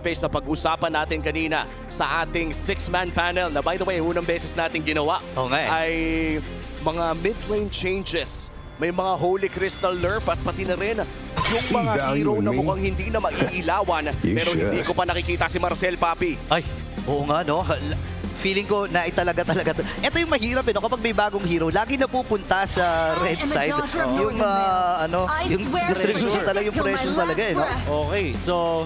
face na pag-usapan natin kanina sa ating 6-man panel na by the way, unang beses natin ginawa Oo nga eh. ay mga mid-lane changes. May mga Holy Crystal nerf at pati na rin yung mga hero na mukhang hindi na maiilawan pero hindi ko pa nakikita si Marcel, Papi. Ay, oo nga no. Feeling ko na talaga to. Ito yung mahirap no, kapag may bagong hero, lagi napupunta sa red side. Yung yung distribution talaga, yung pressure talaga eh, no? Okay, so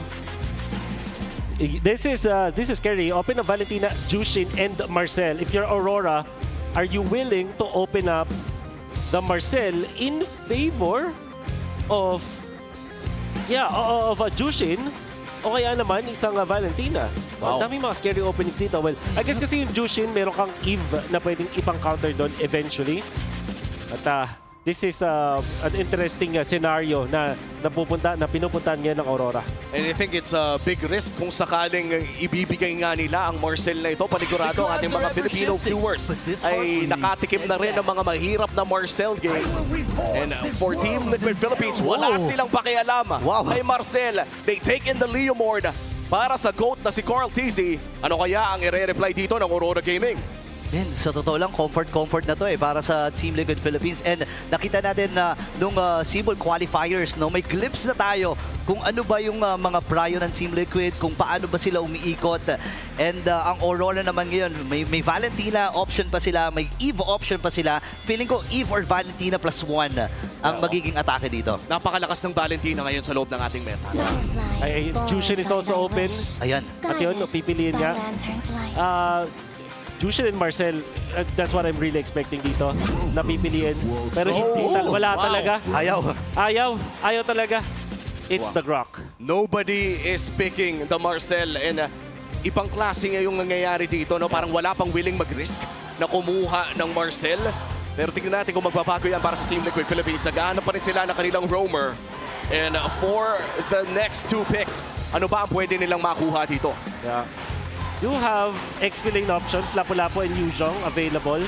this is scary. Open up Valentina, Jushin, and Marcel. If you're Aurora, are you willing to open up the Marcel in favor of Jushin? O kaya naman isang Valentina. Wow. Ang daming mga scary openings dito. Well, I guess kasi yung Jushin, meron kang Eve na pwedeng ipang-counter doon eventually. At this is an interesting scenario na pinupuntahan niya ng Aurora. And I think it's a big risk kung sakaling ibibigay nga nila ang Marcel na ito. Panigurado ang ating mga Filipino viewers ay nakatikim na rin ng mga mahirap na Marcel games. And for Team Liquid Philippines, wala silang pakialam kay Marcel. They take in the Leomord para sa GOAT na si Carl TZ. Ano kaya ang i-reply dito ng Aurora Gaming? Man, sa totoo lang, comfort na to eh para sa Team Liquid Philippines. And nakita natin na nung Seabold qualifiers, no, may glimpse na tayo kung ano ba yung mga prayo ng Team Liquid, kung paano ba sila umiikot. And ang Aurora naman ngayon, may Valentina option pa sila, may Eve option pa sila. Feeling ko Eve or Valentina +1 ang magiging atake dito. Napakalakas ng Valentina ngayon sa loob ng ating meta. Ay, Jushin is also open. Ayan. At yun, pipiliin niya. Jushin and Marcel, that's what I'm really expecting dito. Napipiliin. Pero hindi, wala talaga. Ayaw talaga. It's the Grok. Nobody is picking the Marcel and ibang klase nga yung nangyayari dito. No? Parang wala pang willing mag-risk na kumuha ng Marcel. Pero tingnan natin kung magbabago yan para sa Team Liquid Philippines. Nagahanap pa rin sila ng kanilang roamer. And for the next 2 picks, ano ba ang pwede nilang makuha dito? Yeah. You have XP lane options, Lapu-Lapu and Yuzhong available.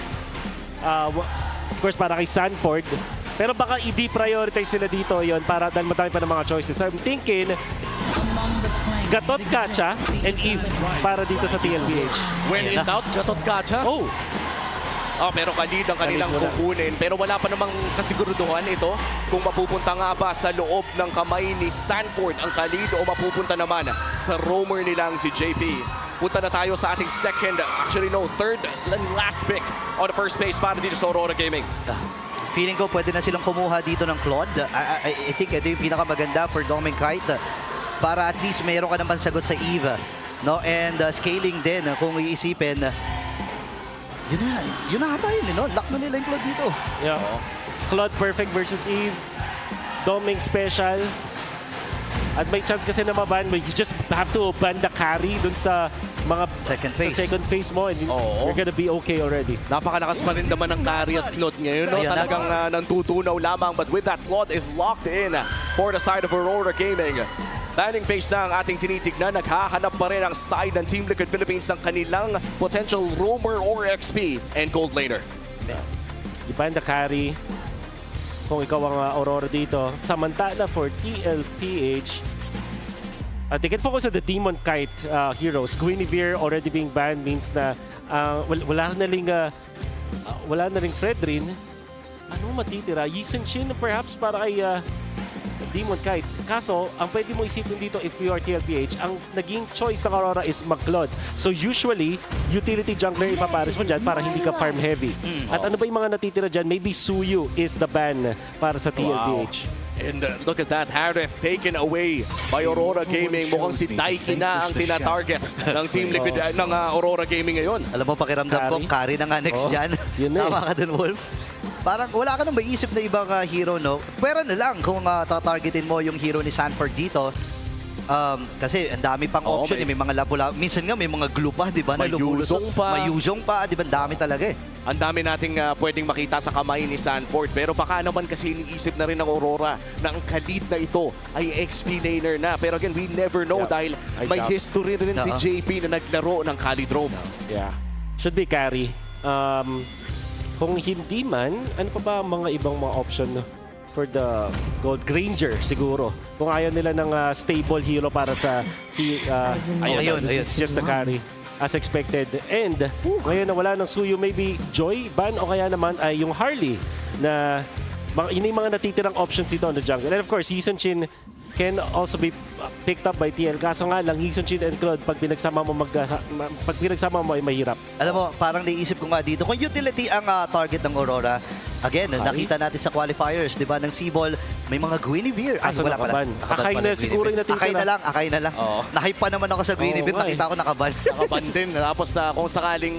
Of course, para kay Sanford. Pero baka i-deprioritize sila dito yon para dahil madami pa ng mga choices. So I'm thinking, Gatot Kacha and Eve para dito sa TLPH. When in doubt, Gatot Kacha? Pero kalid ang kanilang kukunin. Pero wala pa namang kasiguruduhan ito kung mapupunta nga ba sa loob ng kamay ni Sanford ang kalid o mapupunta naman sa roamer nilang si JP. Punta na tayo sa ating third and last pick on the first base para dito sa Aurora Gaming. Feeling ko pwede na silang kumuha dito ng Claude. I think ito yung pinakamaganda for Doming Kite para at least mayroon ka naman sagot sa Eve. No? And scaling din kung iisipin. Yun na ata yun, no? Lock na nila yung Claude dito. Yeah. Claude perfect versus Eve. Doming special. At may chance kasi na maban, you just have to ban the carry dun sa mga second phase mo and you're gonna be okay already. Napakalakas pa rin naman ng carry at Claude ngayon. No? Talagang nantutunaw lamang. But with that, Claude is locked in for the side of Aurora Gaming. Landing phase na ang ating tinitignan. Naghahanap pa rin ang side ng Team Liquid Philippines ng kanilang potential roamer or XP and gold laner. Iban the carry kung ikaw ang Aurora dito. Samantala for TLPH, they can focus on the Demon Kite heroes. Guinevere already being banned means na wala na ring Fredrin. Ano matitira? Yisun Shin perhaps para kay Demon Kite. Kaso, ang pwede mo isipin dito if you are TLPH, ang naging choice ng Aurora is mag-Claude. So usually, utility jungler ipapares mo dyan para hindi ka farm heavy. At ano ba yung mga natitira dyan? Maybe Suyu is the ban para sa TLPH. And look at that, Harith taken away by Aurora Gaming. Mukhang si Daiki na ang tina-target ng Team Liquid ng Aurora Gaming ngayon. Alam mo, pakiramdam ko, carry na nga next dyan. Tama ka dun, Wolf. Parang wala ka nang maisip na ibang hero, no? Pwera na lang kung tatargetin mo yung hero ni Sanford dito. Kasi ang dami pang option. May mga Lapu-Lapu. Minsan nga may mga glue pa, di ba? May Yuzhong pa. Di ba? Ang dami talaga eh. Ang dami nating pwedeng makita sa kamay ni Sanford. Pero baka naman kasi iniisip na rin ng Aurora na ang kalid na ito ay XP laner na. Pero again, we never know dahil may history rin si JP na naglaro ng Khalidrome. Yeah. Should be carry. Kung hindi man, ano pa ba ang mga ibang mga option for the gold. Granger siguro. Kung ayaw nila ng stable hero para sa Ayun. it's just the carry as expected. And ngayon na wala ng Suyo, maybe Joy, Ban o kaya naman ay yung Harley na yun yung mga natitirang options dito on the jungle. And of course, Season Chin can also be picked up by TL. Kaso nga lang, Season Chin and Claude, pag pinagsama mo ay mahirap. Alam mo, parang naisip ko nga dito, kung utility ang target ng Aurora, again, nakita natin sa qualifiers, di ba, ng Seaball, may mga Guinevere. Ay, Kaso wala pala. nakaban. Akay na siguro yung natitira. Akay na lang. Oo. Nahype pa naman ako sa Guinevere, Oo nga nakita ko nakaban. Nakaban din. Tapos kung sakaling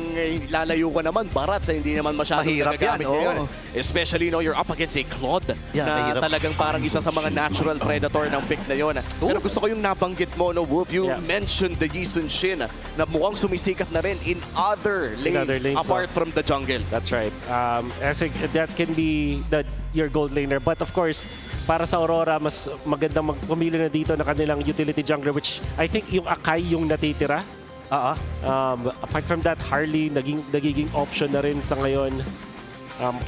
lalayo ka naman, barat sa hindi naman masyadong Mahirap nagagamit yan, ngayon. oo. Especially you're up against a Claude Yeah, na mahirap. talagang parang isa sa mga natural predator ng pick na yun. Pero gusto ko yung nabanggit mo, no, Wolf. You Yeah. mentioned the Yisun Shin na mukhang sumisikat na rin in other lanes, apart from the jungle. That's right. That can be your gold laner. But of course, para sa Aurora, mas magandang pumili na dito ng kanilang utility jungler, which I think yung Akai yung natitira. Apart from that, Harley nagiging option na rin sa ngayon.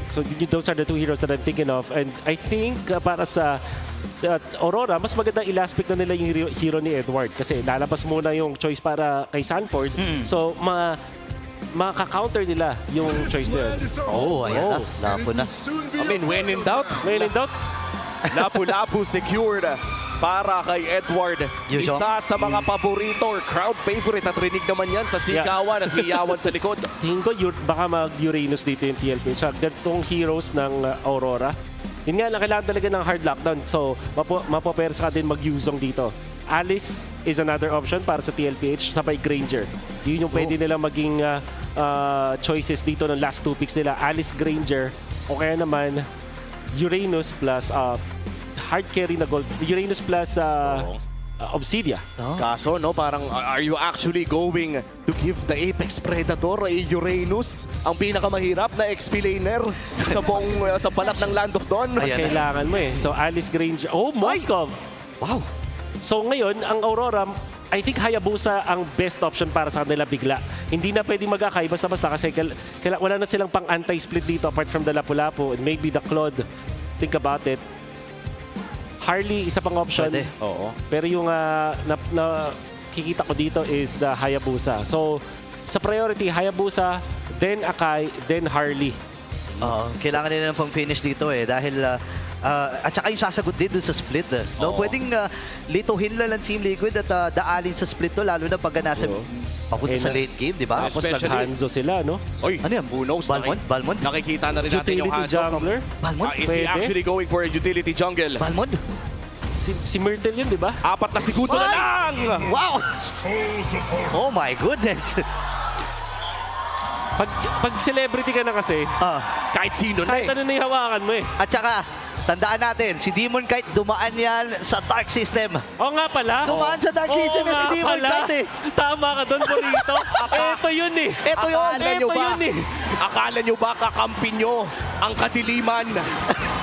So those are the two heroes that I'm thinking of. And I think para sa Aurora, mas magandang i-last pick na nila yung hero ni Edward. Kasi lalabas muna yung choice para kay Sanford. So makaka-counter nila yung choice nila. Oh, ayan na. Lapo na. I mean, when in doubt, When in doubt, Lapu-Lapu secured para kay Edward. Yusho? Isa sa mga paborito or crowd favorite at rinig naman yan sa sigawan at hiyawan sa likod. tingin ko baka mag-Uranus dito yung TLP. Sa ganitong heroes ng Aurora. Yun nga lang, kailangan talaga ng hard lockdown. So, mapoperes ka din mag-Yuzong dito. Alice is another option para sa TLPH, sabay Granger. Yun yung pwede nila maging choices dito ng last 2 picks nila. Alice, Granger, o kaya naman Uranus plus hard carry na gold. Uranus plus Obsidia. Kaso, no, parang are you actually going to give the Apex Predator ay Uranus ang pinakamahirap na XP laner sa buong sa balat ng Land of Dawn? Ayan. Kailangan mo eh. So Alice, Granger. Oh, Moskov! Wow. So ngayon, ang Aurora, I think Hayabusa ang best option para sa kanila bigla. Hindi na pwedeng mag-akay basta-basta kasi wala na silang pang anti-split dito apart from the Lapu-Lapu and maybe the Claude. Think about it. Harley, isa pang option. Pwede. Oo. Pero yung nakikita ko dito is the Hayabusa. So, sa priority, Hayabusa, then Akai, then Harley. Kailangan nila ng pang-finish dito eh dahil at saka yung sasagot din dun sa split. No? Oo. Pwedeng lituhin lang ng Team Liquid at daalin sa split to lalo na pag nasa papunta sa late game, di ba? Tapos Especially- nag-Hanzo sila, no? Oy, Ano yan? who knows? Balmond? Nakikita na rin natin yung Utility hands-off. jungler. Balmond? Is he Pwede. actually going for a utility jungle? Balmond? Si Myrtle yun, di ba? 4 na segundo na lang! Wow! Oh my goodness! Pag celebrity ka na kasi, Kahit sino na kahit eh. ano na yung hawakan mo eh. At saka, tandaan natin, si Demon Kite dumaan yan sa Dark System. Oo nga pala. Dumaan sa Dark System Oo yan si nga Demon pala. Kite eh. Tama ka doon, Burrito. Ito yun eh. Ito yun! Akala nyo ba? yun eh. Akala nyo ba kakampi nyo ang kadiliman?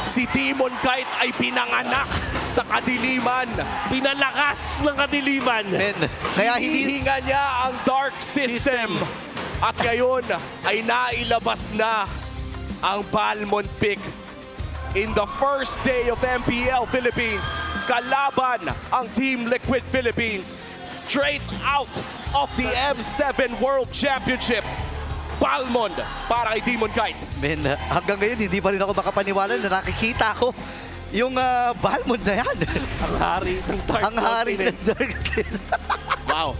Si Demon Kite ay pinanganak sa kadiliman. Pinalakas ng kadiliman. Men, kaya hindi... Hinihinga niya ang Dark System. At ngayon ay nailabas na ang Balmond pick in the first day of MPL Philippines. Kalaban ang Team Liquid Philippines straight out of the M7 World Championship. Balmond para kay Demon Kite. Men, hanggang ngayon hindi pa rin ako makapaniwala na nakikita ko yung Balmond na yan. Ang hari ng Dark Ang hari Continent. ng Dark System. Wow.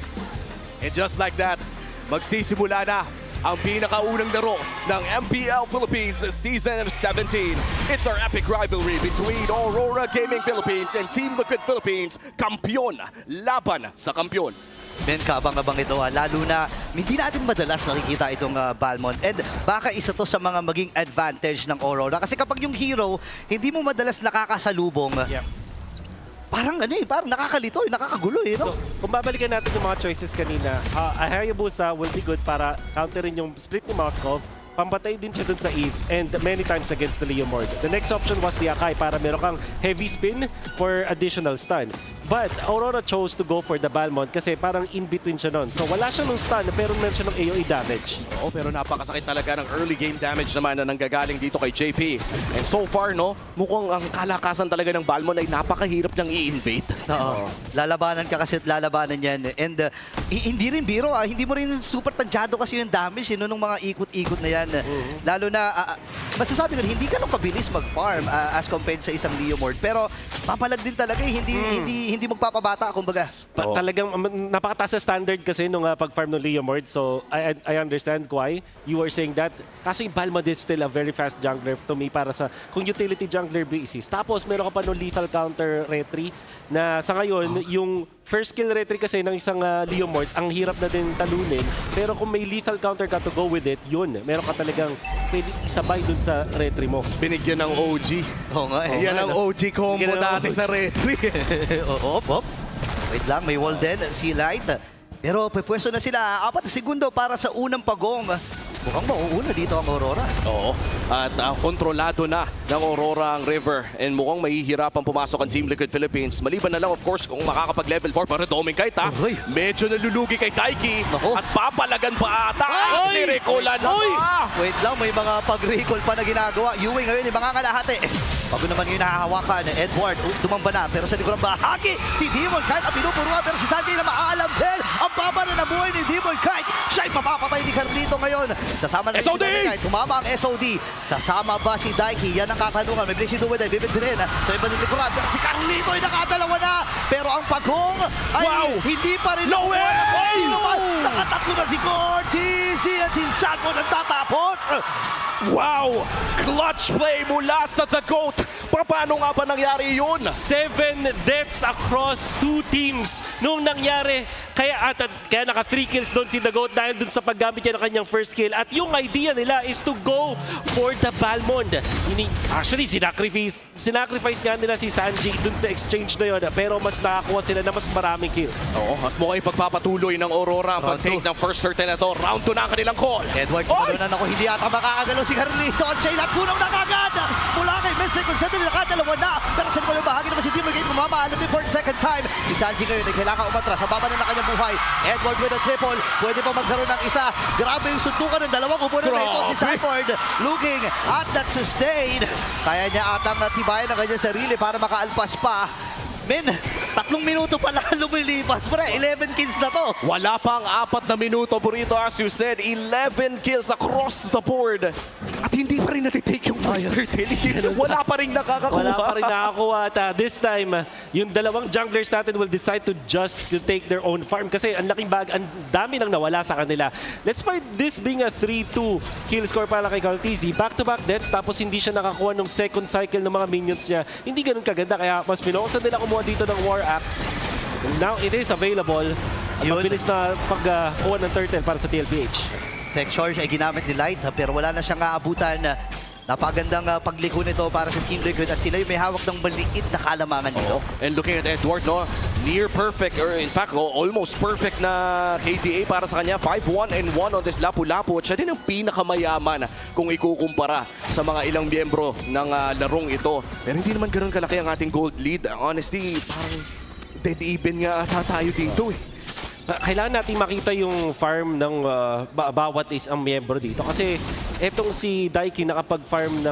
And just like that, magsisimula na ang pinakaunang laro ng MPL Philippines Season 17. It's our epic rivalry between Aurora Gaming Philippines and Team Liquid Philippines. Kampiyon laban sa kampiyon. Men, kabang-abang ito lalo na hindi natin madalas nakikita itong Balmond. And baka isa to sa mga maging advantage ng Aurora. Kasi kapag yung hero, hindi mo madalas nakakasalubong, Yeah. parang parang nakakalito, nakakagulo eh, no? So, kung babalikan natin yung mga choices kanina, Hayabusa will be good para counterin yung split ni Moskov. Pampatay din siya dun sa Eve and many times against the Leomord. The next option was the Akai para meron kang heavy spin for additional stun. But Aurora chose to go for the Balmond kasi parang in-between siya nun. So wala siya nung stun pero meron siya ng AoE damage. Oo, pero napakasakit talaga ng early game damage naman na nanggagaling dito kay JP. And so far, no, mukhang ang kalakasan talaga ng Balmond ay napakahirap niyang i-invade. Oo. Lalabanan ka kasi at lalabanan yan. And hindi rin biro, hindi mo rin super tansyado kasi yung damage nung mga ikot-ikot na yan. Lalo na, masasabi ko, hindi ka nung kabilis mag-farm as compared sa isang Leomord. Pero papalag din talaga, hindi magpapabata, kumbaga. Talagang napakataas na standard kasi nung pag-farm ng Leomord. So I understand why you were saying that. Kaso yung Balmond is still a very fast jungler to me para sa kung utility jungler basis. Tapos meron ka pa nung lethal counter retry na sa ngayon, yung first kill retry kasi ng isang Leomord, ang hirap na din talunin. Pero kung may lethal counter ka to go with it, yun. Meron ka talagang pwede isabay dun sa retry mo. Binigyan ng OG. Oo nga eh. Yan ang OG combo Binigyan ng dati OG. sa retry. Op. Wait lang, may wall din, si Light. Pero pwesto na sila, 4 segundo para sa unang pagong. Mukhang mauuna dito ang Aurora. Oo. At kontrolado na ng Aurora ang River. And mukhang mahihirapan pumasok ang Team Liquid Philippines. Maliban na lang, of course, kung makakapag-level 4 para Domingkite, ha? Uy. Medyo nalulugi kay Daiki. Nako. At papalagan pa ata. Ay! Nirekulan na. Wait lang, may mga pag-recall pa na ginagawa. Yuwi ngayon, yung mga kalahati. Bago naman yung nahahawakan, Edward, tumamba na. Pero sa likod ng bahagi, si Demon Kite ang pinupuruan. Pero si Sanjay na maalam din. Ang baba na nabuhay ni Demon Kite. Siya'y mapapatay ni Carlito ngayon. Sasama na SOD! si Demon Kite. Tumama ang SOD. Sasama ba si Daiki? Yan ang katanungan. May blessing duwid ay bibit-bitin. Sa iba ng likuran. Pero si Carlito ay nakadalawa na. Pero ang pagong ay Wow! hindi pa rin. No way! Sino ba? Nakatatlo na si Cortez. At si Sanko nagtatapos. Wow! Clutch play mula sa The Goat. Paano nga ba nangyari yun? 7 deaths across 2 teams nung nangyari. Kaya naka 3 kills doon si The Goat dahil doon sa paggamit niya ng kanyang first kill. At yung idea nila is to go for the Balmond. Actually, sinacrifice nga nila si Sanji doon sa exchange na yun. Pero mas nakakuha sila na mas maraming kills. Oo, at mukhang ipagpapatuloy ng Aurora ang pag-take ng first turtle na to. Round 2 na ang kanilang call. Edward, kumalunan ako, hindi ata makakagalaw si Carlito. At siya'y napunaw na kagad. Mula kay Miss Second Set, nakadalawa na. Pero sa likod ng bahagi naman si Demon Kite mamaalam din for the second time. Si Sanji ngayon ay kailangan umatras sa baba na ng kanyang buhay. Edward with a triple. Pwede pa magkaroon ng isa. Grabe yung suntukan ng dalawang kupunan na ito. Si Sanford looking at that sustain. Kaya niya atang tibayan ang kanyang sarili para makaalpas pa. Men, 3 minuto pa lang lumilipas. Pre, 11 kills na to. Wala pang 4 na minuto, Burrito, as you said. 11 kills across the board. At hindi pa rin natitake yung first turtle. Wala pa rin nakakakuha. Wala pa rin nakakuha. At this time, yung dalawang junglers natin will decide to take their own farm. Kasi ang laking ang dami nang nawala sa kanila. Let's find this being a 3-2 kill score para kay Caltizi. Back-to-back deaths, tapos hindi siya nakakuha ng second cycle ng mga minions niya. Hindi ganun kaganda. Kaya mas pinokusan nila kumuha dito ng War Axe. And now it is available. At Yun. mabilis na pagkuha ng turtle para sa TLPH. Tech charge ay ginamit ni Light pero wala na siyang aabutan. Napagandang pagliko nito para sa Team Liquid at sila yung may hawak ng maliit na kalamangan nito. And looking at Edward, no, near perfect, or in fact, almost perfect na KDA para sa kanya. 5-1-1 on this Lapu-Lapu. At siya din ang pinakamayaman kung ikukumpara sa mga ilang miyembro ng larong ito. Pero hindi naman ganun kalaki ang ating gold lead. Honestly, parang dead even nga ata tayo dito eh. Kailangan natin makita yung farm ng bawat isang miyembro dito. Kasi etong si Daiki nakapag-farm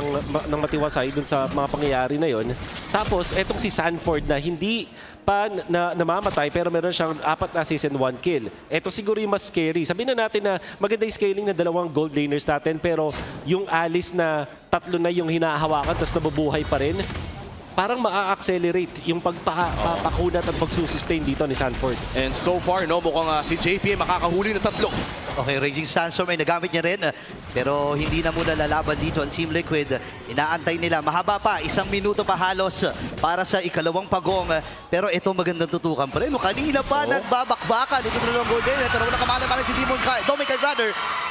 ng matiwasay dun sa mga pangyayari na yon. Tapos etong si Sanford na hindi pa namamatay pero meron siyang 4 assist and 1 kill. Eto siguro yung mas scary. Sabihin na natin na maganda yung scaling ng dalawang gold laners natin pero yung Alice na 3 na yung hinahawakan tapos nabubuhay pa rin. Parang maa-accelerate yung pagpapakunat at pagsusustain dito ni Sanford. And so far, no, mukhang si JP makakahuli ng 3. Okay, Raging Sandstorm ay nagamit niya rin. Pero hindi na muna lalaban dito ang Team Liquid. Inaantay nila. Mahaba pa. 1 minuto pa halos para sa ikalawang pagong. Pero ito magandang tutukan pa rin. Kanina pa nagbabakbakan. Ito dalawang gold din. Pero wala kamalang-malang si Dominic Brother.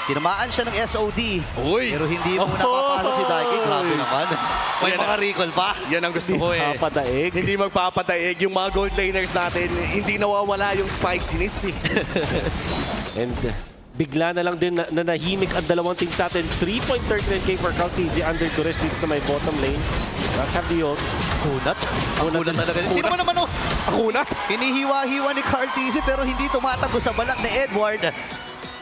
Tinamaan siya ng SOD. Uy! Pero hindi muna papasok si Daiki. Grabe naman. May mga recall pa. Yan ang gusto ko eh. Papadaig. Hindi magpapadaig. Yung mga gold laners natin, hindi nawawala yung spiciness eh. And bigla na lang din na nahimik ang dalawang teams natin. 3.39k for Caltizi under duress dito sa may bottom lane. Let's have the ult. Kunat. Ang kunat talaga. Hindi naman naman, oh. Ako na. Hinihiwa-hiwa ni Carl Tizzy pero hindi tumatakbo sa balat ni Edward.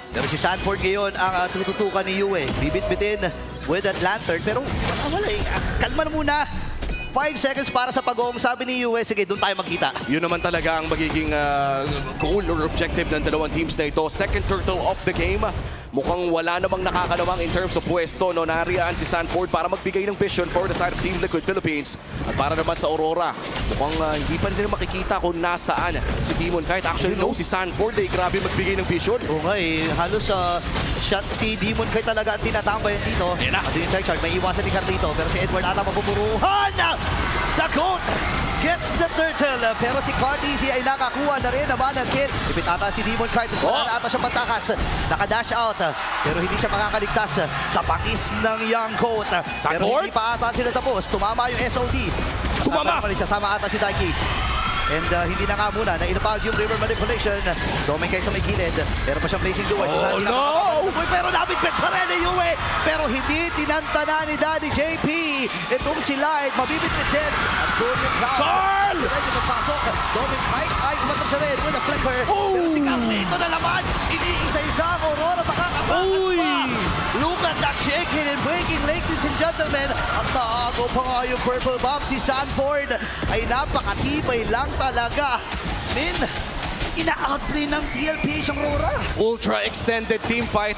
Pero si Sanford ngayon ang tututukan ni Yue. Bibit-bitin with that lantern. Pero wala eh. Kalma na muna. 5 seconds para sa pag-oong. Sabi ni Yue, sige, doon tayo magkita. Yun naman talaga ang magiging goal or objective ng dalawang teams na ito. Second turtle of the game. Mukhang wala namang nakakalawang in terms of pwesto. No, nariyaan si Sanford para magbigay ng vision for the side of Team Liquid Philippines. At para naman sa Aurora, mukhang hindi pa rin makikita kung nasaan si Demon Knight. Actually, no, si Sanford ay grabe magbigay ng vision. Oo nga eh, halos shot si Demon Knight talaga ang tinatambayan dito. Ayan na. At yung check charge, may iwasan ni Carlito. Pero si Edward ata mapupuruhan. The goat gets the turtle. Pero si Cartizzy ay nakakuha na rin naman ang kill. Ipit ata si Demon Knight. Wala na ata siya patakas. Naka-dash out. Pero hindi siya makakaligtas sa pakis ng young goat. Pero Sanford? hindi pa ata sila tapos. Tumama yung SOD. Sumama! Sasama ata si Daiki. And hindi na nga muna, nailapag yung river manipulation. Doming kayo sa may gilid. Pero pa siyang blazing duet. Oh, no! Pero nabigpit pa rin ni Yue. Pero hindi tinantana ni Daddy JP. Itong si Light, mabibitbit din. At Doming Cloud. Carl! Ready magpasok. Doming Knight ay umatak sa red with a flicker. Pero si Carlito na naman. Iniisa-isa ang Aurora. Uy! Look at that shaking and breaking, ladies and gentlemen. At naago pa nga yung purple bomb. Si Sanford ay napakatibay lang talaga. Min, ina-outplay ng PLPH ang Aurora. Ultra extended team fight.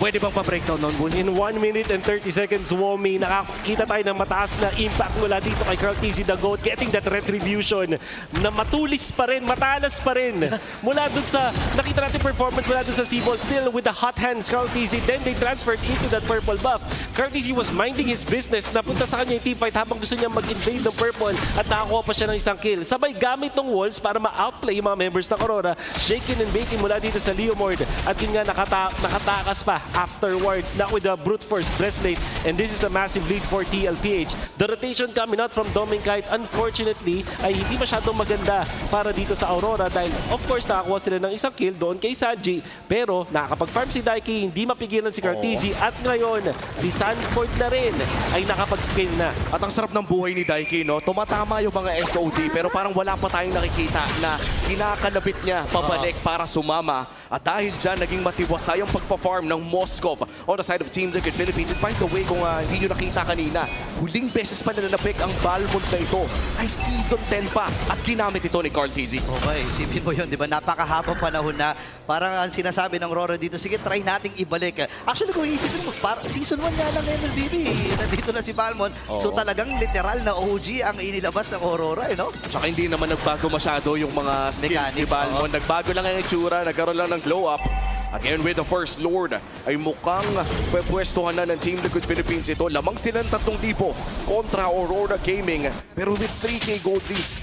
Pwede bang pa-breakdown nun, Bull? In 1 minute and 30 seconds, Womi, nakakita tayo ng mataas na impact mula dito kay Carl Tizzy the GOAT, getting that retribution na matulis pa rin, matalas pa rin. Mula dun sa, nakita natin performance mula dun sa Seaball, still with the hot hands, Carl Tizzy. Then they transferred into that purple buff. Carl Tizzy was minding his business. Napunta sa kanya yung team fight habang gusto niya mag-invade ng purple at nakakuha pa siya ng isang kill. Sabay gamit ng walls para ma-outplay yung mga members ng Aurora. Shaking and baking mula dito sa Leomord. At yun nga, nakatakas pa afterwards, not with the brute force breastplate, and this is a massive lead for TLPH. The rotation coming out from Doming Knight, unfortunately, ay hindi masyadong maganda para dito sa Aurora dahil of course nakakuha sila ng isang kill doon kay Sanji, pero nakakapag-farm si Daiki, hindi mapigilan si Cartizzy, at ngayon si Sanford na rin ay nakapag-scale na. At ang sarap ng buhay ni Daiki, no? Tumatama yung mga SOD pero parang wala pa tayong nakikita na kinakalabit niya pabalik para sumama. At dahil dyan, naging matiwasay ang pagpa-farm ng Moskov on the side of Team Liquid Philippines. And by the way, kung hindi nyo nakita kanina, huling beses pa nila na-pick ang Balmond na ito ay Season 10 pa at ginamit ito ni Carl Tizzy. Okay, isipin mo yun, di ba? Napakahabang panahon na parang ang sinasabi ng Aurora dito, sige, try nating ibalik. Actually, kung isipin mo, Season 1 nga lang MLBB. Nandito na si Balmond. So talagang literal na OG ang inilabas ng Aurora, no? Tsaka hindi naman nagbago masyado yung mga skills ni Mechanics, Balmond. Nagbago lang ang itsura, nagkaroon lang ng glow up. At ngayon with the First Lord ay mukhang pwepwestuhan na ng Team Liquid Philippines ito. Lamang silang 3,000 kontra Aurora Gaming. Pero with 3K gold leads,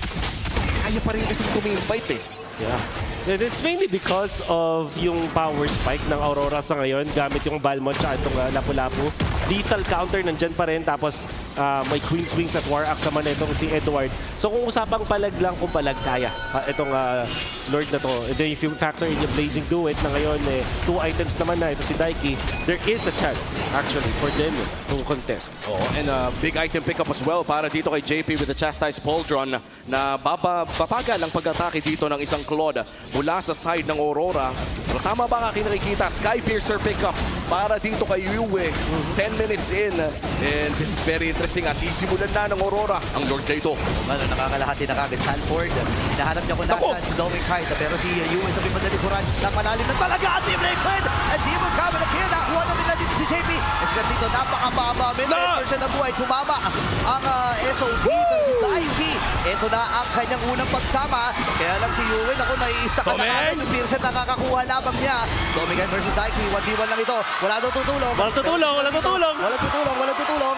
kaya pa rin kasi tuming-fight eh. Yeah. And it's mainly because of yung power spike ng Aurora sa ngayon gamit yung Balmond at itong Lapu-Lapu. Lethal counter nandyan pa rin, tapos may Queen's Wings at War Axe naman itong si Edward. So kung usapang palag lang, kung palag kaya itong Lord na to. And then if you factor in yung Blazing Duet na ngayon, 2 items naman na ito si Daiki, there is a chance actually for them to contest. Oh, and big item pickup as well para dito kay JP with the Chastised Pauldron na babagal ang pag-atake dito ng isang Claude mula sa side ng Aurora. Pero tama ba ang aking nakikita? Skypiercer pickup para dito kay Yue. 10 minutes in. And this is very interesting. Sisimulan na ng Aurora ang Lord na ito. Ano, nakakalahati na kagad. Sanford, hinahanap niya kung nasaan si Doming Knight. Pero si Yue sa pipan na likuran, napalalim na talaga ang Team Liquid. And di mo kama na kaya nakuha na nila dito si JP. And si Casito, napakababa. Minute percent na buhay. Tumama ang SOD. Pero si Daiki, ito na ang kanyang unang pagsama. Kaya lang si Yue, ako nai-stack na natin. Yung percent nakakakuha lamang niya. Doming Knight versus Daiki. 1v1 lang ito. Wala daw tutulong. Walang tutulong, walang tutulong. Walang tutulong, walang tutulong.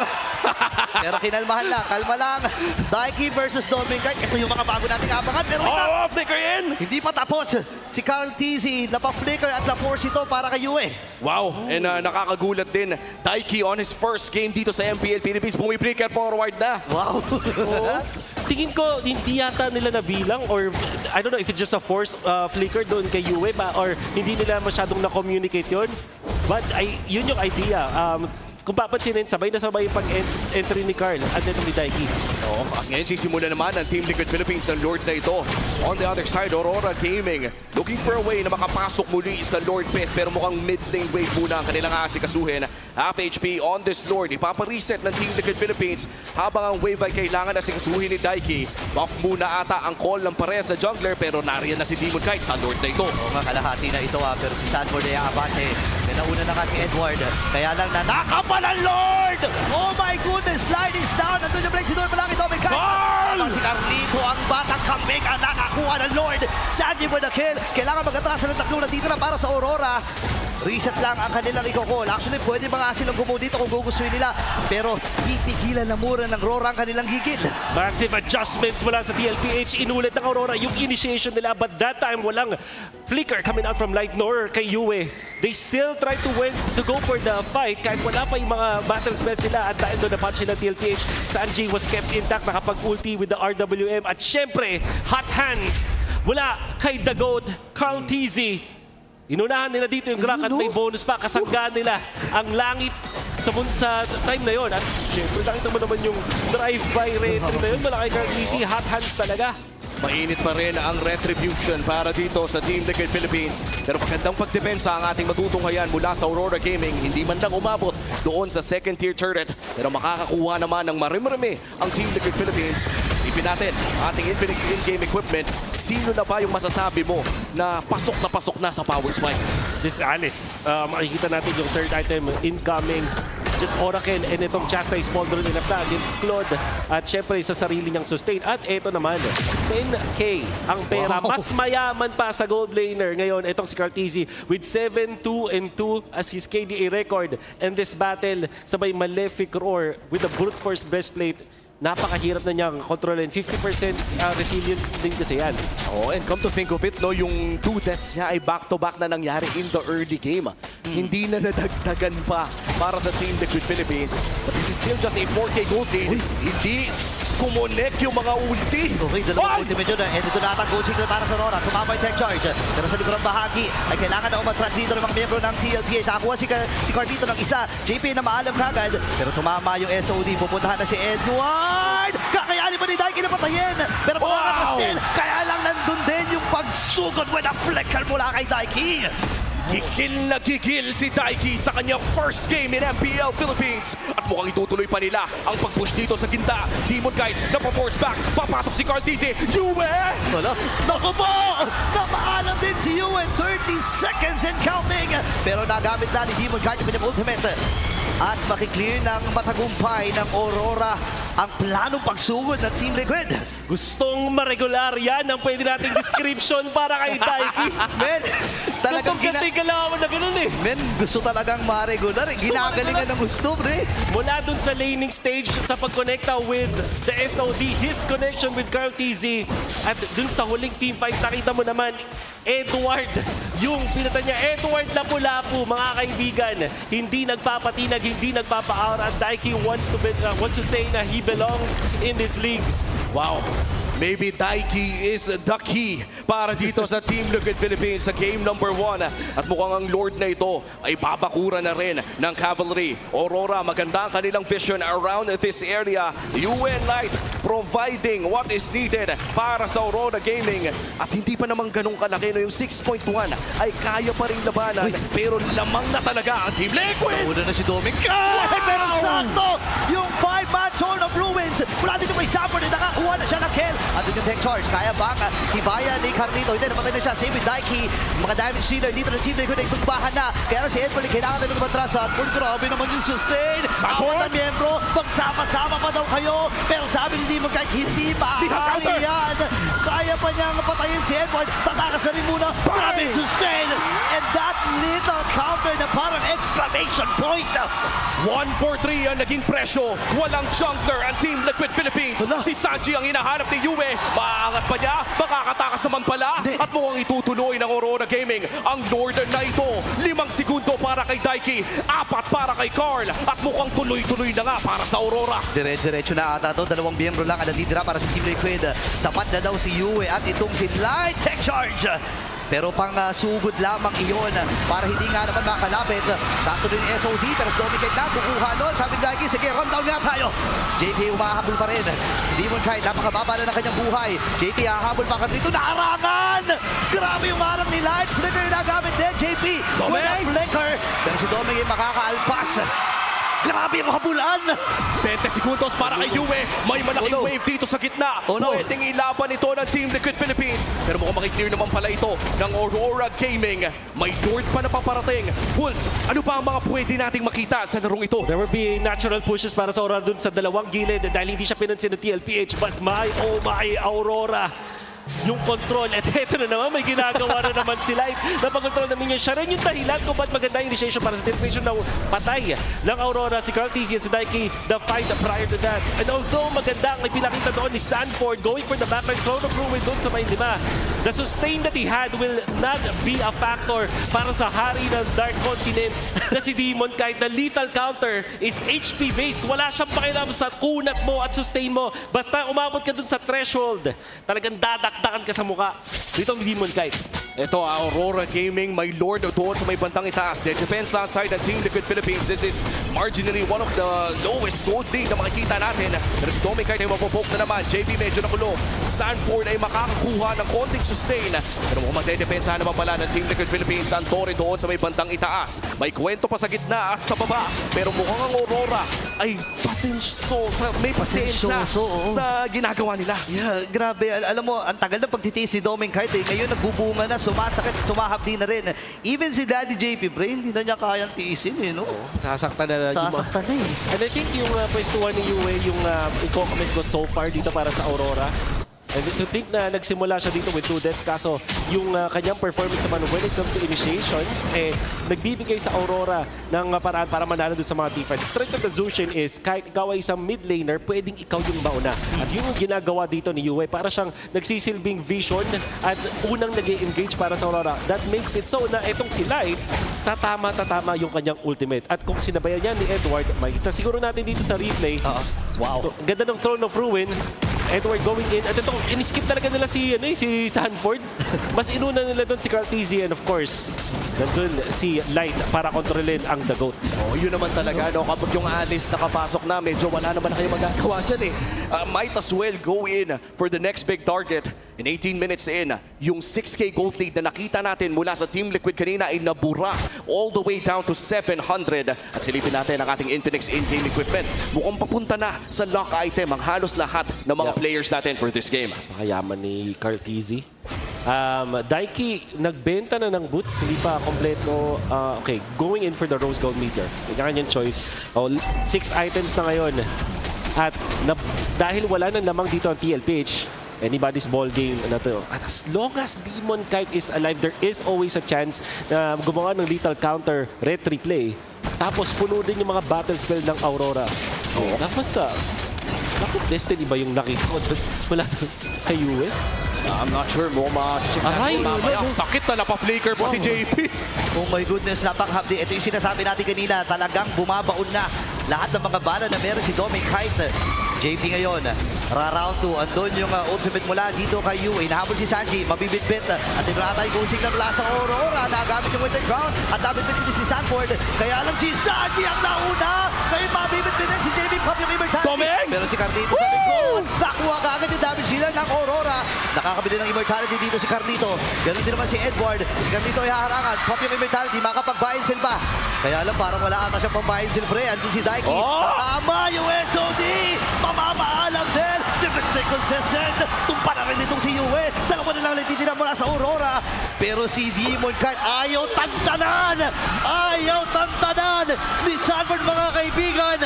Pero kinalmahan lang, kalma lang. Daiki versus Doming Knight. Ito yung mga bago nating abangan. Pero Oh, flicker in! hindi pa tapos. Si Carl Tizzy, napaflicker at na-force ito para kay Yue. Wow, and nakakagulat din. Daiki on his first game dito sa MPL Philippines. Bumibreaker forward na. Wow. Tingin ko, hindi yata nila nabilang or I don't know if it's just a force flicker doon kay Yue ba or hindi nila masyadong na-communicate yun. But yun yung idea. kung papansinin, sabay na sabay yung pag-entry ni Carl at then ni Daiki. Oo, at ngayon sisimula naman ang Team Liquid Philippines ang Lord na ito. On the other side, Aurora Gaming looking for a way na makapasok muli sa Lord Pit pero mukhang mid-lane wave muna ang kanilang aasikasuhin. Half HP on this Lord. Ipapareset ng Team Liquid Philippines habang ang wave ay kailangan asikasuhin ni Daiki. Buff muna ata ang call ng pares sa jungler pero nariyan na si Demon Kite sa Lord na ito. Oo nga, kalahati na ito pero si Sanford ay aabante. May nauna na kasi Edward. Kaya lang nanakapan ang Lord! Oh my goodness! Slide is down. Nandun yung break. Si Lord malaki ito. May Carl! Si Carlito ang batang kambing ang nakakuha ng Lord. Sanji with the kill. Kailangan mag-atrasan ng tatlong na dito na para sa Aurora. Reset lang ang kanilang i-call. Actually, pwede mga silang gumawa dito kung gugustuhin nila. Pero pipigilan na mura ng Rora ang kanilang gigil. Massive adjustments mula sa TLPH. Inulit ng Aurora yung initiation nila. But that time, walang flicker coming out from Light nor kay Yue. They still try to go for the fight. Kahit wala pa yung mga battle spells nila. At dahil doon na-punch ng TLPH, Sanji was kept intact. Nakapag-ulti with the RWM. At syempre, hot hands mula kay The Goat, Carl TZ. Inunahan nila dito yung Grak at may bonus pa. Kasanggaan nila ang langit sa time na yon. At syempre, nakita mo naman yung drive-by retry na yun. Malaki kang easy, hot hands talaga. Mainit pa rin ang retribution para dito sa Team Liquid Philippines. Pero magandang pagdepensa ang ating matutunghayan mula sa Aurora Gaming. Hindi man lang umabot doon sa second tier turret. Pero makakakuha naman ng marim-rimi ang Team Liquid Philippines. Ipin natin ating Infinix in-game equipment. Sino na ba yung masasabi mo na pasok na sa power spike? This Alice, makikita natin yung third item incoming. Just Oracle and itong Chastise Smolder enough na against Claude. At syempre sa sarili niyang sustain. At ito naman, 10K ang pera. Wow. Mas mayaman pa sa gold laner ngayon. Itong si Cartesi with 7-2-2 as his KDA record. And this battle sabay Malefic Roar with the brute force breastplate. Napakahirap na niyang kontrolin. 50% resilience din kasi yan. Oh, and come to think of it, no, yung 2 deaths niya ay back-to-back na nangyari in the early game. Hindi na nadagdagan pa para sa Team Liquid Philippines. But this is still just a 4K gold lead. Hindi kumonek yung mga ulti. Okay, dalawang ultimate yun. And ito na ata goal signal para sa Aurora. Tumama yung tech charge. Pero sa likurang bahagi ay kailangan na umatras dito ng mga miyembro ng TLPH. Nakakuha si Carlito ng isa. JP na maalam kagad. Pero tumama yung SOD. Pupuntahan na si Edward. Kakayanin pa ni Daiki na patayin. Pero makakatras din. Kaya lang nandun din yung pagsugod with a flicker mula kay Daiki. Gigil na gigil si Daiki sa kanyang first game in MPL Philippines. At mukhang itutuloy pa nila ang pag-push dito sa ginta. Demon Kite na pa-force back. Papasok si Cartesi. Yue! Wala. Naku po! Napaalam din si Yue. 30 seconds and counting. Pero nagamit na ni Demon Kite yung kanyang ultimate. At makiklear ng matagumpay ng Aurora ang planong pagsugod ng Team Liquid. Gustong maregular yan ang pwede nating description para kay Daiki. Men, talagang Galawan na ganun eh. Men, gusto talagang ma-regular. Ginagalingan ng gusto, pre. Mula dun sa laning stage sa pagkonekta with the SOD, his connection with Carl TZ, at dun sa huling team fight, nakita mo naman, Edward, yung pinata niya, Edward Lapu-Lapu, mga kaibigan, hindi nagpapatinag, hindi nagpapa-aura, at Daiki wants to say na he belongs in this league. Wow. Maybe Daiki is the key para dito sa Team Liquid Philippines sa game number 1. At mukhang ang Lord na ito ay babakura na rin ng Cavalry. Aurora, maganda ang kanilang vision around this area. UN Light providing what is needed para sa Aurora Gaming. At hindi pa naman ganun kalaki, no, yung 6.1 ay kaya pa rin labanan. Pero lamang na talaga ang Team Liquid. Una na si Dominic. Pero sakto! Yung 5-man Sword of Ruins. Mula dito may Sanford na nakakuha na siya ng kill. At yung tech charge, kaya ba ang hibaya ni Carlito? Hindi, napatay na siya. Same with Daiki. Mga damage dealer dito ng Team Liquid ay tumbahan na. Kaya si Edward kailangan na ng matras. At grabe naman yung sustain. Apat na miyembro, magsama-sama pa daw kayo. Pero sabi hindi mo kahit hindi maaari yan. Kaya pa niyang patayin si Edward. Tatakas na rin muna. Grabe yung sustain. And that little counter na parang exclamation point. 1-4-3 ang naging presyo. Walang jungler ang Team Liquid Philippines. Si Sanji ang hinahanap ni Yue. Maangat pa niya, makakatakas naman pala. At mukhang itutuloy ng Aurora Gaming ang Northern na ito. 5 segundo para kay Daiki, 4 para kay Carl. At mukhang tuloy-tuloy na nga para sa Aurora. Dire-diretso na ata to. 2 miyembro lang ang natitira para sa Team Liquid. Sapat na daw si Yue at itong si Light Tech Charge. pero pang sugod lamang iyon para hindi nga naman makalapit. Sakto din yung SOD, pero si Dominic na kukuha nun. Sabi ni Daiki, sige, rundown nga tayo. Si JP umahabol pa rin. Si Demon Kite, napakababa na ng kanyang buhay. JP hahabol pa dito, naarangan! Grabe yung marang ni Light. Flicker na gamit din, JP. Walang flicker. Pero si Dominic ay makakaalpas. Grabe yung habulan! 20 segundos para kay Yue. May malaking Oh, no. wave dito sa gitna. Oh, no. Pwedeng ilaban ito ng Team Liquid Philippines. Pero mukhang makiklear naman pala ito ng Aurora Gaming. May Lord pa na paparating. Wolf, ano pa ang mga pwede nating makita sa larong ito? There will be natural pushes para sa Aurora dun sa dalawang gilid dahil hindi siya pinansin ng TLPH. But oh my, Aurora! Yung control. At eto na naman, may ginagawa na naman si Light. Napag-control na niya. Siya rin yung dahilan kung ba't maganda yung initiation para sa television na patay ng Aurora. Si Carl TC at si Daiki, the fight prior to that. And although maganda ang ipinakita doon ni Sanford going for the backline, Throne of Ruin doon sa may 5. The sustain that he had will not be a factor para sa hari ng Dark Continent na si Demon. Kahit na lethal counter is HP based, wala siyang pakialam sa kunat mo at sustain mo. Basta umabot ka dun sa threshold, talagang dadakdakan ka sa muka. Dito ang Demon Kite. Ito, Aurora Gaming, may Lord doon sa may bantang itaas. The defense side ng Team Liquid Philippines. This is marginally one of the lowest gold lead na makikita natin. Pero si Dominic Kite ay mapopoke na naman. JP medyo nakulong. Sanford ay makakakuha ng konting sustain. Pero mukhang magdedepensa naman pala ng Team Liquid Philippines. Ang Torre doon sa may bantang itaas. May kwento pa sa gitna at sa baba. Pero mukhang ang Aurora ay may pasensya Pasensyoso, oo. sa ginagawa nila. Yeah, grabe. Alam mo, ang tagal na pagtitiis ni Dominic Kite. Ngayon nagbubunga na, sumasakit, tumahapdi na rin. Even si Daddy JP, pre, hindi na niya kayang tiisin, no? Sasaktan na yung Sasaktan na eh. And I think yung pwestuhan ni Yue, yung i-comment ko so far dito para sa Aurora. And to think na nagsimula siya dito with 2 deaths, kaso yung kanyang performance naman when it comes to initiations, nagbibigay sa Aurora ng paraan para manalo dun sa mga defense. Strength of the Zushin is kahit ikaw ay isang mid laner, pwedeng ikaw yung mauna. At yun yung ginagawa dito ni Yue, para siyang nagsisilbing vision at unang nag-engage para sa Aurora. That makes it so na itong si Light, tatama yung kanyang ultimate. At kung sinabayan niya ni Edward, makikita siguro natin dito sa replay. Wow. Ang ganda ng Throne of Ruin. Edward going in. At ito, in-skip talaga nila si Sanford. Mas inuna nila doon si Carl TZ and of course, nandun si Light para kontrolin ang The Goat. Oh, yun naman talaga, no? Kapag yung Alice nakapasok na, medyo wala naman na kayo magagawa dyan, might as well go in for the next big target. In 18 minutes in, yung 6K gold lead na nakita natin mula sa Team Liquid kanina ay nabura all the way down to 700. At silipin natin ang ating Infinix in-game equipment. Mukhang papunta na sa lock item ang halos lahat ng mga players natin for this game. Makayaman ni Carl TZ. Daiki, nagbenta na ng boots, hindi pa kompleto. Okay, going in for the Rose Gold Meteor. Yung kanyang choice. 6 items na ngayon. At dahil wala nang lamang dito ang TLPH, anybody's ball game na to. At as long as Demon Kite is alive, there is always a chance na gumawa ng lethal counter, red replay. Tapos puno din yung mga battle spell ng Aurora. Tapos naku, Destiny ba yung nakita ko doon? Wala kay Yue? I'm not sure mo ma-check Aray, natin mamaya. Sakit na napa-flicker po si JP. Oh my goodness, napakahapdi. Ito yung sinasabi natin kanina, talagang bumabaon na lahat ng mga bala na meron si Dominic Kite. JP ngayon, round 2, andun yung ultimate mula dito kay Yue. Nahabol si Sanji, mabibitbit. At tinrata yung ghosting na mula sa Aurora. Nagamit yung Winter Crown at nabitbit din si Sanford. Kaya lang si Sanji ang nauna. Kaya mabibitbit din si JP. Pop yung immortality. Dominic! Pero si Carlito sa likod. Nakuha ka agad yung damage dealer ng Aurora. Nakakabili ng immortality dito si Carlito. Ganun din naman si Edward. Si Carlito ay haharangan. Pop yung immortality. Makapag-buy-in silba. Kaya lang parang wala ata siyang pang-buy-in silbre. Andun si Daiki. Tama yung SOD. Mamamaalam din. Si Mr. Consistent. Tumpa na rin itong si Yue. Dalawa na lang natitinang mula sa Aurora. Pero si Demon Kite ayaw tantanan. Ayaw tantanan ni Sanford, mga kaibigan.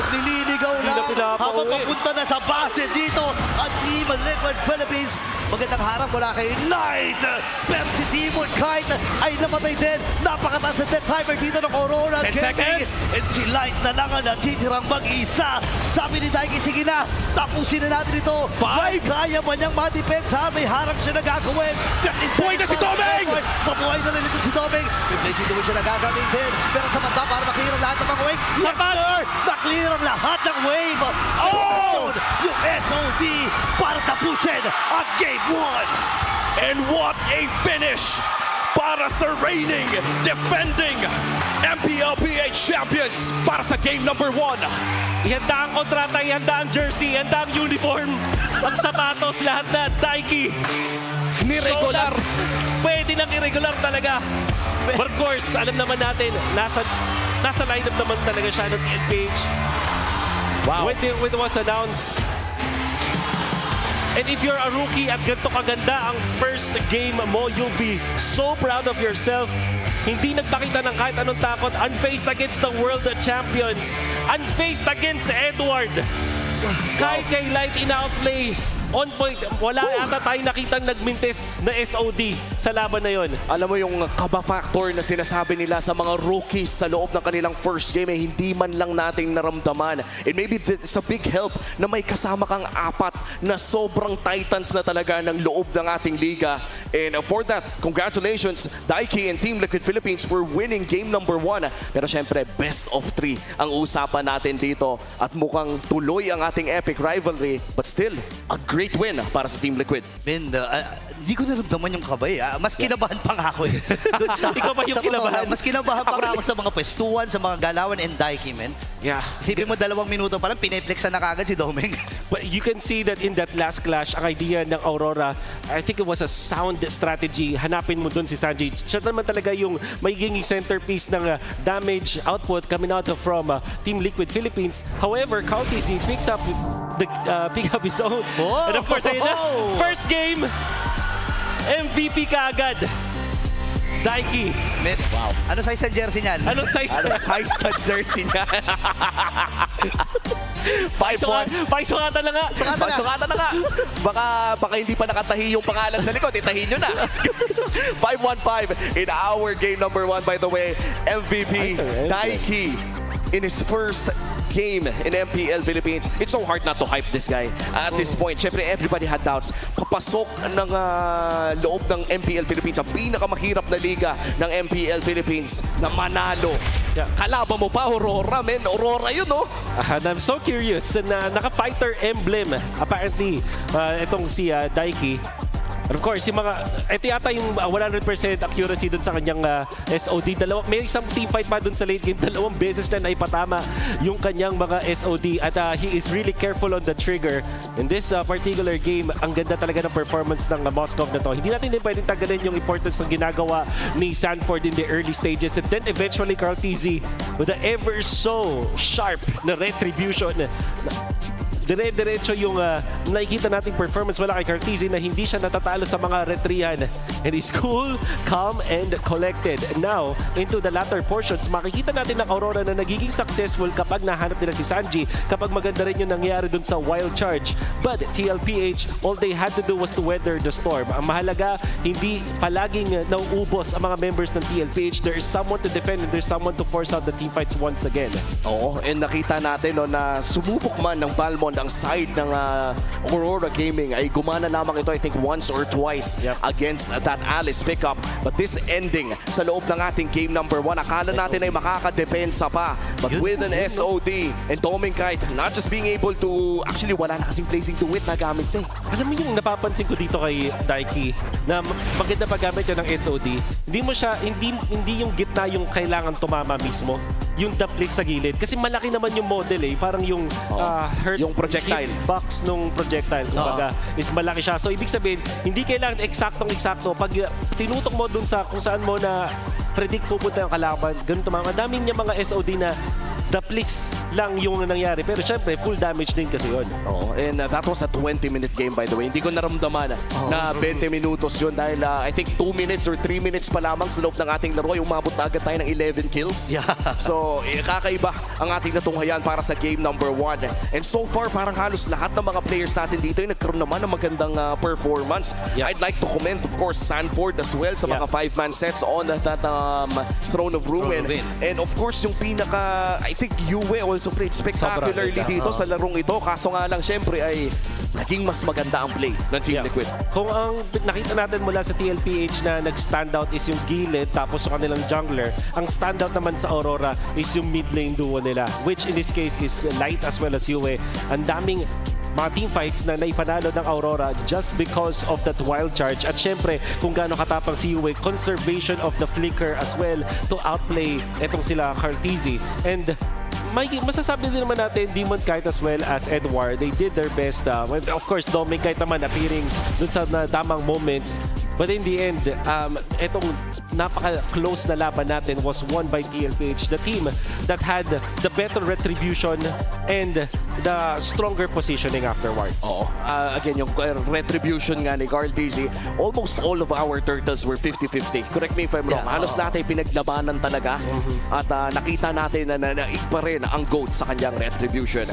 Nililigaw Hindi na lang pinapauwi. habang papunta na sa base dito at Team Liquid Philippines. Magandang harap mula kay Light. Pero si Demon Kite ay namatay din. Napakataas na death timer dito ng Aurora. 10 seconds. And si Light na lang ang natitirang mag-isa. Sabi ni Daiki, sige na, tapusin na natin ito. 5. Kaya ba niyang ma-depensa? May harap siya na gagawin. Buhay na si Doming! Mabuhay na rin ito si Doming. May blazing doon siya na gagamitin. Pero sa mata para maklear ang lahat ng mga wave. Yes, sir! Na-clear ang lahat ng wave. Oh! Yung SOD para tapusin ang Game 1. And what a finish para sa reigning, defending MPLPH champions para sa game number 1. Ihanda ang kontrata, ihanda ang jersey, ihanda ang uniform, ang sapatos, lahat na. Daiki. Niregular. Pwede nang irregular talaga. But of course, alam naman natin, nasa lineup naman talaga siya ng TLPH. Wow. When it was announced. And if you're a rookie at ganito kaganda ang first game mo, you'll be so proud of yourself. Hindi nagpakita ng kahit anong takot. Unfaced against the world champions. Unfaced against Edward. Kahit kay Light in-outplay. On point, wala ata tayong nakitang nagmintis na SOD sa laban na yon. Alam mo yung kaba factor na sinasabi nila sa mga rookies sa loob ng kanilang first game, hindi man lang nating naramdaman. And maybe it's a big help na may kasama kang apat na sobrang titans na talaga ng loob ng ating liga. And for that, congratulations, Daiki and Team Liquid Philippines for winning game number 1. Pero syempre, best of 3 ang usapan natin dito. At mukhang tuloy ang ating epic rivalry. But still, a great win para sa Team Liquid. Man, hindi ko naramdaman yung kabay. Mas kinabahan pa nga ako eh. Doon sa, Ikaw ba yung sa totoo kinabahan? lang, mas kinabahan pa nga ako sa mga pwestuhan, sa mga galawan and Daiki, man. Yeah. Isipin mo 2 minuto pa lang, pineflexan na kagad si Domeng. But you can see that in that last clash, ang idea ng Aurora, I think it was a sound strategy. Hanapin mo dun si Sanji. Siya naman talaga yung magiging centerpiece ng damage output coming out from Team Liquid Philippines. However, Countys picked up his own. Oh! And of course, ayun na, first game, MVP kaagad. Daiki. Man, wow. Ano size ng jersey niyan? Anong size? Ano size na jersey niya? 5'1". Paisukatan na nga. Sukatan na nga. Baka hindi pa nakatahi yung pangalan sa likod. Itahin nyo na. 5-1-5 in our game number 1, by the way. MVP Daiki in his first game in MPL Philippines. It's so hard not to hype this guy at this point. Siyempre, everybody had doubts. Papasok ng loob ng MPL Philippines, ang pinakamahirap na liga ng MPL Philippines na manalo. Yeah. Kalaban mo pa, Aurora, men. Aurora yun, no? And I'm so curious na naka-fighter emblem apparently itong si Daiki. And of course, yung ito yata yung 100% accuracy dun sa kanyang SOD. May isang team fight pa dun sa late game. 2 beses na naipatama yung kanyang mga SOD. At he is really careful on the trigger. In this particular game, ang ganda talaga ng performance ng Moskov na to. Hindi natin din pwedeng tagalin yung importance ng ginagawa ni Sanford in the early stages. And then eventually, Carl TZ with the ever so sharp na retribution. Dire-diretso yung nakikita nating performance wala kay Cartesi na hindi siya natatalo sa mga retrihan. And he's cool, calm, and collected. Now, into the latter portions, makikita natin ng Aurora na nagiging successful kapag nahanap nila si Sanji, kapag maganda rin yung nangyari dun sa wild charge. But TLPH, all they had to do was to weather the storm. Ang mahalaga, hindi palaging nauubos ang mga members ng TLPH. There is someone to defend and there's someone to force out the teamfights once again. Oo, and nakita natin no, na sumubok man ng Balmond ang side ng Aurora Gaming ay gumana lamang ito I think once or twice against that Alice pickup. But this ending sa loob ng ating game number 1, akala natin ay makakadepensa pa. But with an SOD and Domeng Kite not just being able to, actually wala na kasing placing to it na gamit na eh. Alam mo yung napapansin ko dito kay Daiki na maganda paggamit niya ng SOD. Hindi mo siya, hindi yung gitna yung kailangan tumama mismo. Yung daplis sa gilid. Kasi malaki naman yung model eh. Parang yung hurt yung projectile box nung projectile. Kumbaga, is malaki siya. So, ibig sabihin, hindi kailangan eksaktong-eksakto. Pag tinutok mo dun sa kung saan mo na predict pupunta yung kalaban, ganito mga daming niya mga SOD na daplis lang yung nangyari. Pero syempre, full damage din kasi yun. Oh, and that was a 20-minute game by the way. Hindi ko naramdaman na 20 minutos yun dahil I think 2 minutes or 3 minutes pa lamang sa loob ng ating laro. Umabot na agad tayo ng 11 kills. Yeah. So, kakaiba ang ating natunghayan para sa game number 1. And so far, parang halos lahat ng mga players natin dito ay nagkaroon naman ng magandang performance. Yeah. I'd like to commend, of course, Sanford as well sa mga 5-man sets on that Throne of Ruin. And of course, yung pinaka, I think Yue also played spectacularly dito sa larong ito. Kaso nga lang, syempre ay naging mas maganda ang play ng Team Liquid. Kung ang nakita natin mula sa TLPH na nag-standout is yung gilid tapos yung kanilang jungler, ang standout naman sa Aurora is yung mid lane duo nila, which in this case is Light as well as Yue. Ang daming mga team fights na naipanalo ng Aurora just because of that wild charge. At syempre, kung gaano katapang si Yue, conservation of the flicker as well to outplay etong sila Carteezy. And masasabi din naman natin, Demon Kite as well as Edward, they did their best. Of course, Dominic Kite naman appearing dun sa tamang moments. But in the end, etong napaka-close na laban natin was won by TLPH, the team that had the better retribution and the stronger positioning afterwards. Oo. Again, yung retribution nga ni Carteezy, almost all of our turtles were 50-50. Correct me if I'm wrong. Yeah. Halos natin pinaglabanan talaga at nakita natin na naig pa rin ang GOAT sa kanyang retribution.